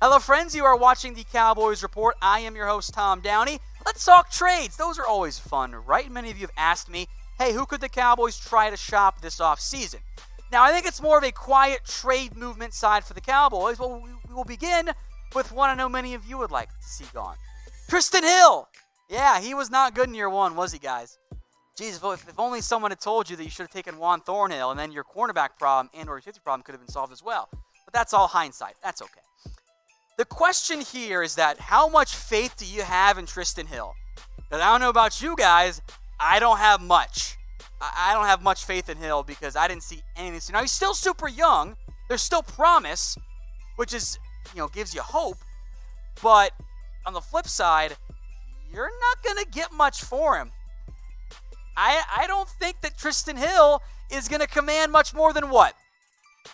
Hello, friends. You are watching the Cowboys Report. I am your host, Tom Downey. Let's talk trades. Those are always fun, right? Many of you have asked me, hey, who could the Cowboys try to shop this offseason? Now, I think it's more of a quiet trade movement side for the Cowboys. Well, we will begin with one I know many of you would like to see gone. Trysten Hill. Yeah, he was not good in year one, was he, guys? Jeez, if only someone had told you that you should have taken Juan Thornhill, and then your cornerback problem and or your safety problem could have been solved as well. But that's all hindsight. That's okay. The question here is that how much faith do you have in Trysten Hill? Because I don't know about you guys, I don't have much. I don't have much faith in Hill because I didn't see anything. Now, he's still super young. There's still promise, which is, gives you hope. But on the flip side, you're not going to get much for him. I don't think that Trysten Hill is going to command much more than what?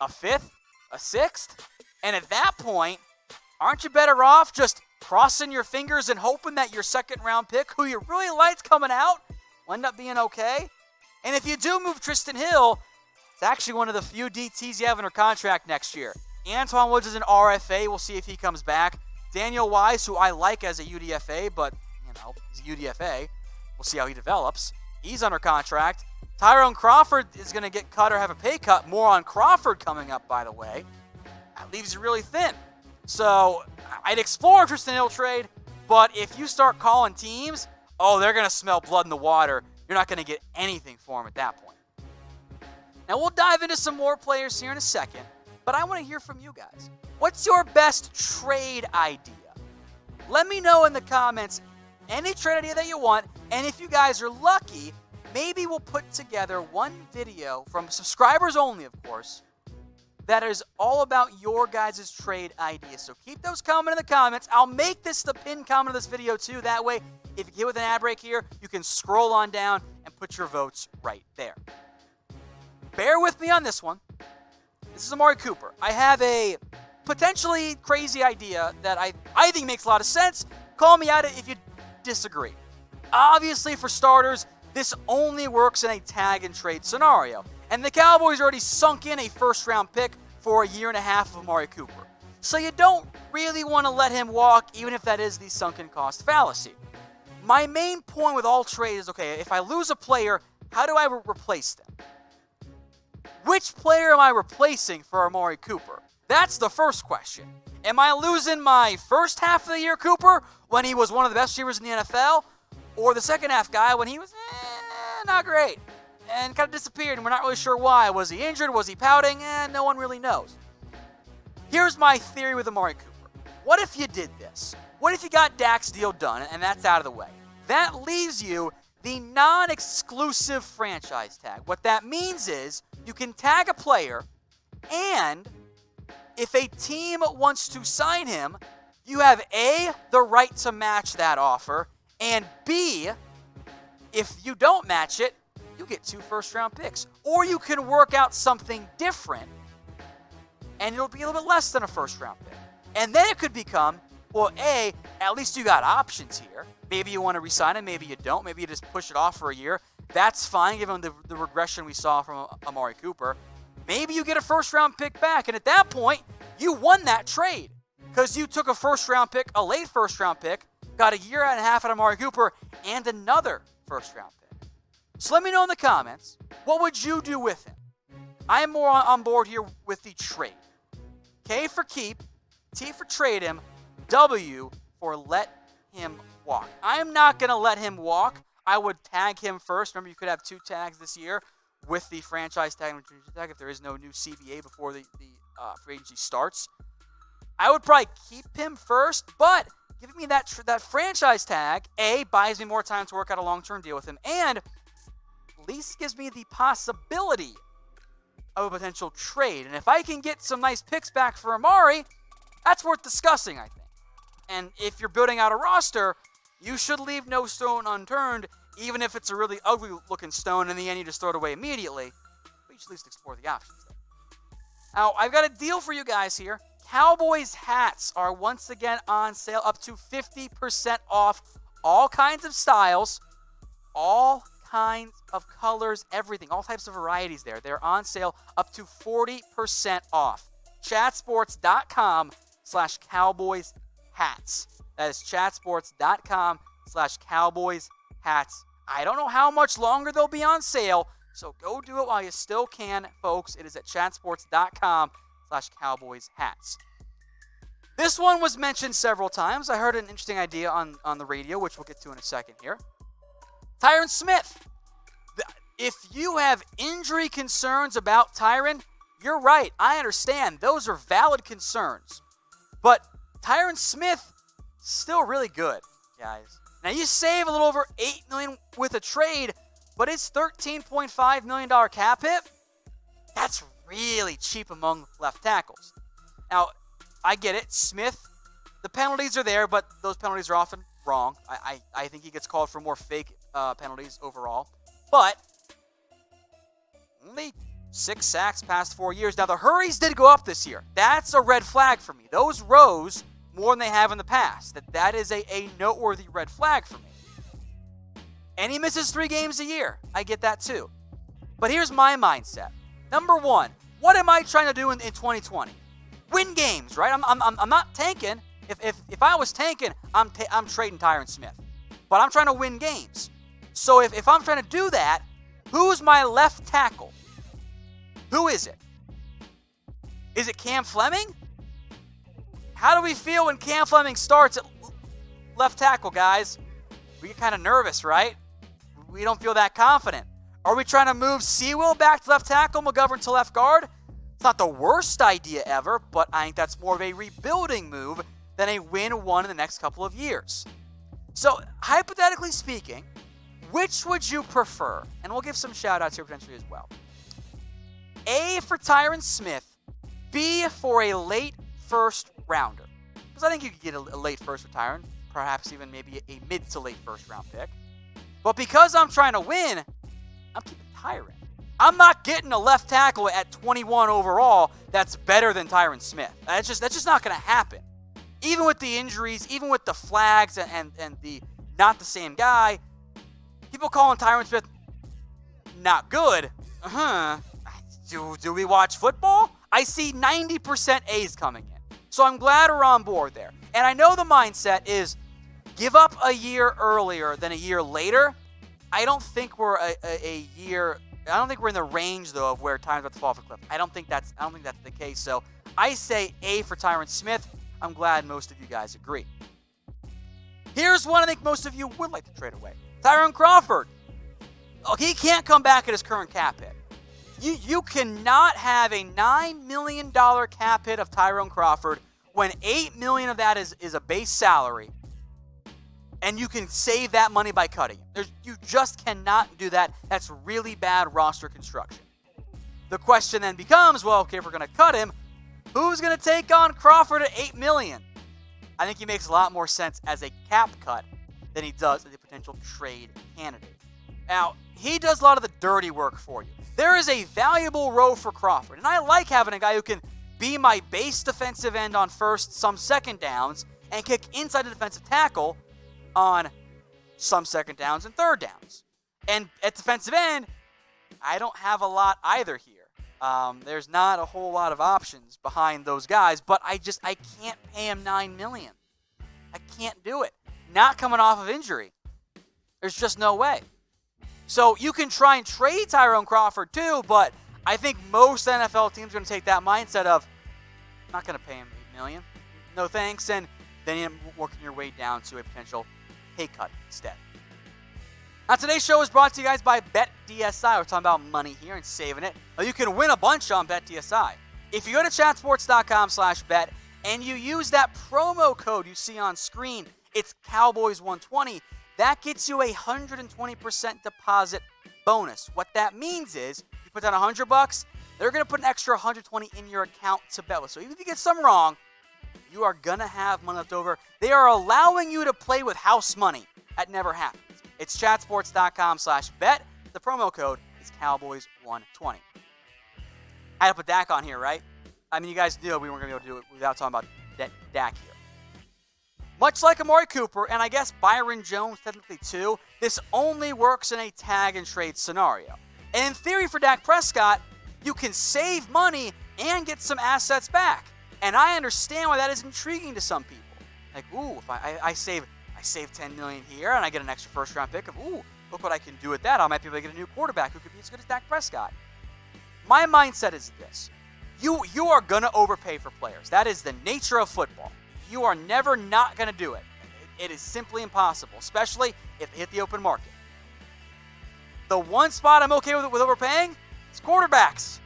A fifth? A sixth? And at that point, aren't you better off just crossing your fingers and hoping that your second-round pick, who you really liked coming out, will end up being okay? And if you do move Trysten Hill, it's actually one of the few DTs you have under contract next year. Antoine Woods is an RFA. We'll see if he comes back. Daniel Wise, who I like as a UDFA, but, he's a UDFA. We'll see how he develops. He's under contract. Tyrone Crawford is going to get cut or have a pay cut. More on Crawford coming up, by the way. That leaves you really thin. So I'd explore a Trysten Hill trade, but if you start calling teams, they're going to smell blood in the water. You're not going to get anything for him at that point. Now, we'll dive into some more players here in a second, but I want to hear from you guys. What's your best trade idea? Let me know in the comments any trade idea that you want, and if you guys are lucky, maybe we'll put together one video from subscribers only, of course, that is all about your guys' trade ideas. So keep those coming in the comments. I'll make this the pinned comment of this video too. That way, if you get with an ad break here, you can scroll on down and put your votes right there. Bear with me on this one. This is Amari Cooper. I have a potentially crazy idea that I think makes a lot of sense. Call me at it if you disagree. Obviously, for starters, this only works in a tag and trade scenario. And the Cowboys already sunk in a first-round pick for a year and a half of Amari Cooper. So you don't really want to let him walk, even if that is the sunken cost fallacy. My main point with all trades is, okay, if I lose a player, how do I replace them? Which player am I replacing for Amari Cooper? That's the first question. Am I losing my first half of the year Cooper when he was one of the best receivers in the NFL? Or the second half guy when he was not great and kind of disappeared and we're not really sure why? Was he injured? Was he pouting? No one really knows. Here's my theory with Amari Cooper. What if you did this? What if you got Dak's deal done and that's out of the way? That leaves you the non-exclusive franchise tag. What that means is you can tag a player, and if a team wants to sign him, you have A, the right to match that offer, and B, if you don't match it, you get 2 first-round picks. Or you can work out something different, and it'll be a little bit less than a first-round pick. And then it could become, well, A, at least you got options here. Maybe you want to re-sign him, maybe you don't. Maybe you just push it off for a year. That's fine, given the regression we saw from Amari Cooper. Maybe you get a first-round pick back, and at that point, you won that trade because you took a first-round pick, a late first-round pick, got a year and a half out of Amari Cooper, and another first-round pick. So let me know in the comments, what would you do with him? I am more on board here with the trade. K for keep, T for trade him, W for let him walk. I'm not going to let him walk. I would tag him first. Remember, you could have 2 tags this year with the franchise tag and retention tag if there is no new CBA before the free agency starts. I would probably keep him first, but giving me that franchise tag, A, buys me more time to work out a long-term deal with him, and at least gives me the possibility of a potential trade. And if I can get some nice picks back for Amari, that's worth discussing, I think. And if you're building out a roster, you should leave no stone unturned, even if it's a really ugly-looking stone. In the end, you just throw it away immediately. But you should at least explore the options there. Now, I've got a deal for you guys here. Cowboys hats are once again on sale, up to 50% off. All kinds of styles, all kinds of colors, everything, all types of varieties there. They're on sale, up to 40% off. Chatsports.com chatsports.com/Cowboys hats. That is chatsports.com/Cowboys hats. I don't know how much longer they'll be on sale, so go do it while you still can, folks. It is at chatsports.com/Cowboys hats. This one was mentioned several times. I heard an interesting idea on the radio, which we'll get to in a second here. Tyron Smith. If you have injury concerns about Tyron, you're right. I understand. Those are valid concerns. But Tyron Smith, still really good, guys. Now, you save a little over $8 million with a trade, but it's $13.5 million cap hit. That's really cheap among left tackles. Now, I get it. Smith, the penalties are there, but those penalties are often wrong. I think he gets called for more fake penalties overall. But only 6 sacks past 4 years. Now, the hurries did go up this year. That's a red flag for me. Those rose more than they have in the past. That is a noteworthy red flag for me. And he misses 3 games a year. I get that too. But here's my mindset. Number one, what am I trying to do in 2020? Win games, right? I'm not tanking. If I was tanking, I'm trading Tyron Smith. But I'm trying to win games. So if I'm trying to do that, who's my left tackle? Who is it? Is it Cam Fleming? How do we feel when Cam Fleming starts at left tackle, guys? We get kind of nervous, right? We don't feel that confident. Are we trying to move Sewell back to left tackle, McGovern to left guard? It's not the worst idea ever, but I think that's more of a rebuilding move than a win-one in the next couple of years. So, hypothetically speaking, which would you prefer? And we'll give some shout-outs here potentially as well. A for Tyron Smith, B for a late first rounder. Because I think you could get a late first for Tyron, perhaps even maybe a mid to late first round pick. But because I'm trying to win, I'm keeping Tyron. I'm not getting a left tackle at 21 overall that's better than Tyron Smith. That's just not going to happen. Even with the injuries, even with the flags and the not the same guy, people calling Tyron Smith not good. Do we watch football? I see 90% A's coming in. So I'm glad we're on board there. And I know the mindset is give up a year earlier than a year later. I don't think we're a year. I don't think we're in the range though of where time's about to fall off a cliff. I don't think that's the case. So I say A for Tyron Smith. I'm glad most of you guys agree. Here's one I think most of you would like to trade away. Tyrone Crawford. Oh, he can't come back at his current cap hit. You cannot have a $9 million cap hit of Tyrone Crawford when $8 million of that is a base salary, and you can save that money by cutting him. You just cannot do that. That's really bad roster construction. The question then becomes, well, okay, if we're going to cut him, who's going to take on Crawford at $8 million? I think he makes a lot more sense as a cap cut than he does as a potential trade candidate. Now, he does a lot of the dirty work for you. There is a valuable role for Crawford, and I like having a guy who can be my base defensive end on first, some second downs, and kick inside the defensive tackle on some second downs and third downs. And at defensive end, I don't have a lot either here. There's not a whole lot of options behind those guys, but I can't pay him $9 million. I can't do it. Not coming off of injury. There's just no way. So you can try and trade Tyrone Crawford too, but I think most NFL teams are going to take that mindset of, I'm not going to pay him $8 million. No thanks. And then you're working your way down to a potential pay cut instead. Now, today's show is brought to you guys by BetDSI. We're talking about money here and saving it. Now, you can win a bunch on BetDSI. If you go to chatsports.com/bet and you use that promo code you see on screen, it's Cowboys120. That gets you a 120% deposit bonus. What that means is you put down $100, they're going to put an extra $120 in your account to bet with. So even if you get some wrong, you are going to have money left over. They are allowing you to play with house money. That never happens. It's chatsports.com/bet. The promo code is Cowboys120. I had to put Dak on here, right? I mean, you guys knew we weren't going to be able to do it without talking about Dak here. Much like Amari Cooper, and I guess Byron Jones technically too, this only works in a tag and trade scenario. And in theory for Dak Prescott, you can save money and get some assets back. And I understand why that is intriguing to some people. Like, ooh, if I save $10 million here and I get an extra first-round pick, ooh, look what I can do with that. I might be able to get a new quarterback who could be as good as Dak Prescott. My mindset is this. You are going to overpay for players. That is the nature of football. You are never not going to do it. It is simply impossible, especially if they hit the open market. The one spot I'm okay with overpaying is quarterbacks.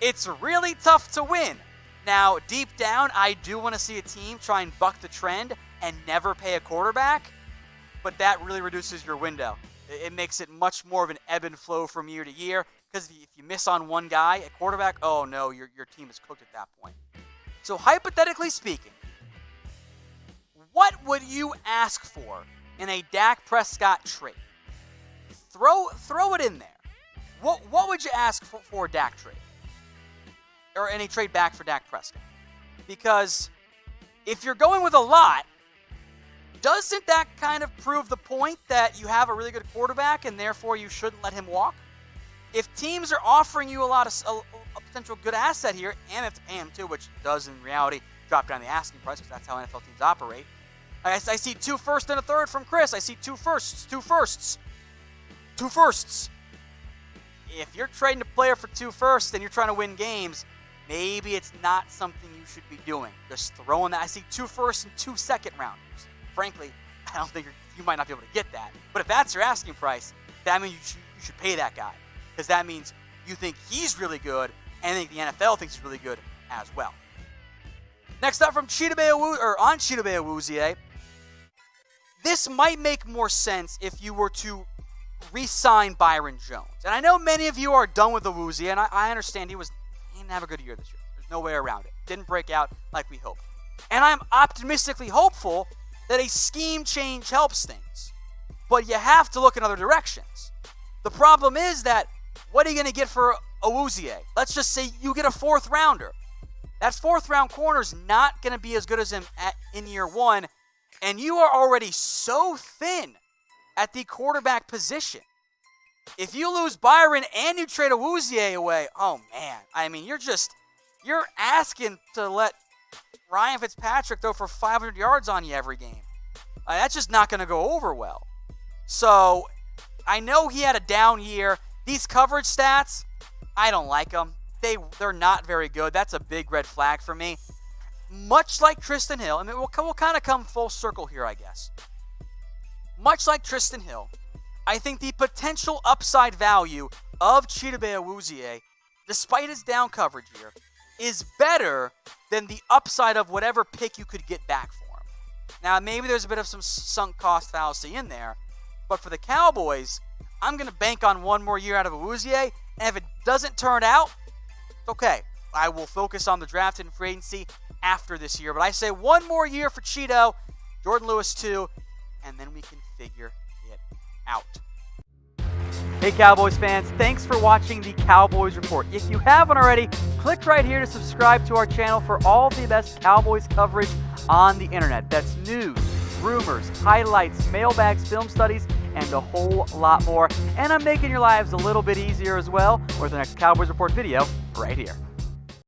It's really tough to win. Now, deep down, I do want to see a team try and buck the trend and never pay a quarterback, but that really reduces your window. It makes it much more of an ebb and flow from year to year, because if you miss on one guy, a quarterback, oh no, your team is cooked at that point. So hypothetically speaking, what would you ask for in a Dak Prescott trade? Throw it in there. What would you ask for a Dak trade? Or any trade back for Dak Prescott? Because if you're going with a lot, doesn't that kind of prove the point that you have a really good quarterback and therefore you shouldn't let him walk? If teams are offering you a potential good asset here, and if to pay him too, which does in reality drop down the asking price because that's how NFL teams operate. I see 2 firsts and a third from Chris. I see 2 firsts. If you're trading a player for 2 firsts and you're trying to win games, maybe it's not something you should be doing. Just throwing that. I see 2 firsts and 2 second rounders. Frankly, I don't think you might not be able to get that. But if that's your asking price, that means you should pay that guy. Because that means you think he's really good, and I think the NFL thinks he's really good as well. Next up from Chidobe Awuzie. This might make more sense if you were to re-sign Byron Jones. And I know many of you are done with Awuzie, and I understand he didn't have a good year this year. There's no way around it. Didn't break out like we hoped. And I'm optimistically hopeful that a scheme change helps things. But you have to look in other directions. The problem is that, what are you going to get for Awuzie? Let's just say you get a 4th rounder. That 4th round corner is not going to be as good as him in year 1, and you are already so thin at the quarterback position. If you lose Byron and you trade Awuzie away, oh man, I mean, you're asking to let Ryan Fitzpatrick throw for 500 yards on you every game. That's just not going to go over well. So I know he had a down year. These coverage stats, I don't like them. They're not very good. That's a big red flag for me. Much like Trysten Hill, I mean, we'll kind of come full circle here, I guess. Much like Trysten Hill, I think the potential upside value of Chidobe Awuzie, despite his down coverage here, is better than the upside of whatever pick you could get back for him. Now, maybe there's a bit of some sunk cost fallacy in there, but for the Cowboys, I'm going to bank on one more year out of Awuzie, and if it doesn't turn out, it's okay. I will focus on the draft and free agency after this year, but I say one more year for Cheeto, Jordan Lewis too, and then we can figure it out. Hey Cowboys fans, thanks for watching the Cowboys Report. If you haven't already, click right here to subscribe to our channel for all the best Cowboys coverage on the internet. That's news, rumors, highlights, mailbags, film studies, and a whole lot more. And I'm making your lives a little bit easier as well with the next Cowboys Report video right here.